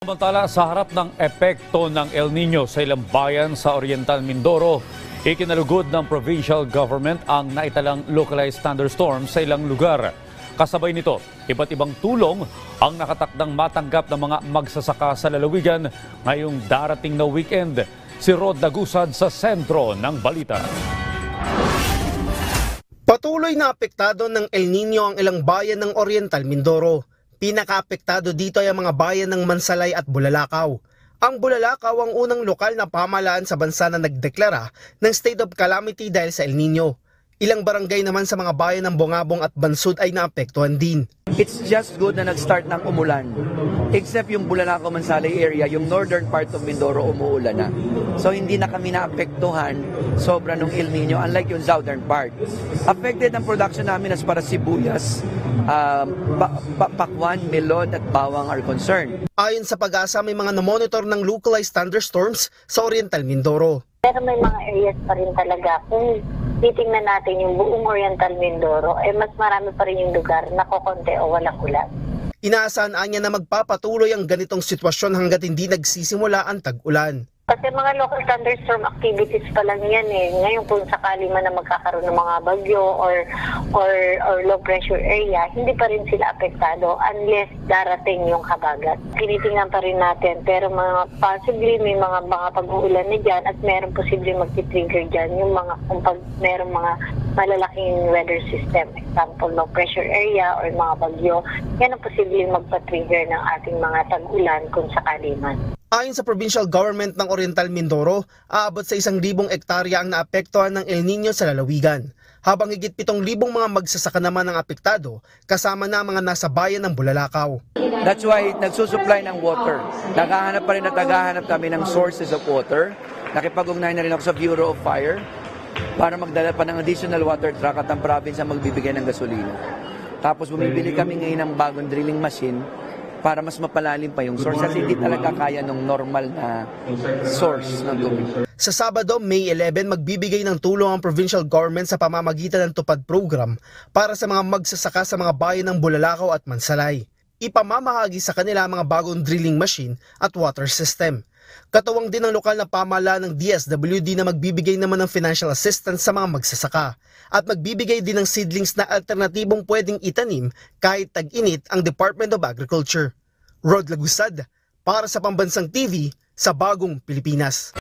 Samantala, sa harap ng epekto ng El Nino sa ilang bayan sa Oriental Mindoro, ikinalugod ng provincial government ang naitalang localized thunderstorm sa ilang lugar. Kasabay nito, iba't ibang tulong ang nakatakdang matanggap ng mga magsasaka sa lalawigan ngayong darating na weekend. Si Rod Lagusad sa sentro ng balita. Patuloy na apektado ng El Nino ang ilang bayan ng Oriental Mindoro. Pinakaapektado dito ay ang mga bayan ng Mansalay at Bulalakaw. Ang Bulalakaw ang unang lokal na pamahalaan sa bansa na nagdeklara ng state of calamity dahil sa El Nino. Ilang barangay naman sa mga bayan ng Bongabong at Bansud ay naapektuhan din. It's just good na nag-start ng umulan. Except yung Bulalakaw, Mansalay area, yung northern part of Mindoro umuulan na. So hindi na kami naapektuhan sobra ng El Nino unlike yung southern part. Affected ang production namin as para sibuyas, pakwan, melon at bawang are concerned. Ayon sa Pag-asa, may mga namonitor ng localized thunderstorms sa Oriental Mindoro. Pero may mga areas pa rin talaga. Kung titingnan natin yung buong Oriental Mindoro, mas marami pa rin yung lugar na kokonti o walang ulan. Inaasahan niya na magpapatuloy ang ganitong sitwasyon hanggat hindi nagsisimula ang tag-ulan. Kasi mga local thunderstorm activities pa lang yan eh. Ngayon kung sakali man na magkakaroon ng mga bagyo or low pressure area, hindi pa rin sila apektado unless darating yung habagat. Tinitingnan pa rin natin pero possibly may mga pag-uulan na dyan at meron posible mag-trigger dyan yung mga kung meron mga malalaking weather system. Example, low pressure area or mga bagyo, yan ang posible magpa-trigger ng ating mga tag-ulan kung sakali man. Ayon sa provincial government ng Oriental Mindoro, aabot sa 1,000 ektarya ang naapektuhan ng El Nino sa lalawigan, habang higit 7,000 mga magsasaka naman ang apektado, kasama na ang mga nasa bayan ng Bulalakaw. That's why nagsusupply ng water. Naghahanap pa rin at naghahanap kami ng sources of water. Nakipag-ugnayan na rin ako sa Bureau of Fire para magdala pa ng additional water truck at ang province ang magbibigay ng gasolina. Tapos bumibili kami ngayon ng bagong drilling machine para mas mapalalim pa yung source kasi hindi talaga kaya ng normal na source ng tubig. Sa Sabado, May 11, magbibigay ng tulong ang provincial government sa pamamagitan ng Tupad Program para sa mga magsasaka sa mga bayan ng Bulalakaw at Mansalay. Ipamamahagi sa kanila ang mga bagong drilling machine at water system. Katuwang din ang lokal na pamahalaan ng DSWD na magbibigay naman ng financial assistance sa mga magsasaka at magbibigay din ng seedlings na alternatibong pwedeng itanim kahit tag-init ang Department of Agriculture. Rod Lagusad para sa Pambansang TV sa Bagong Pilipinas.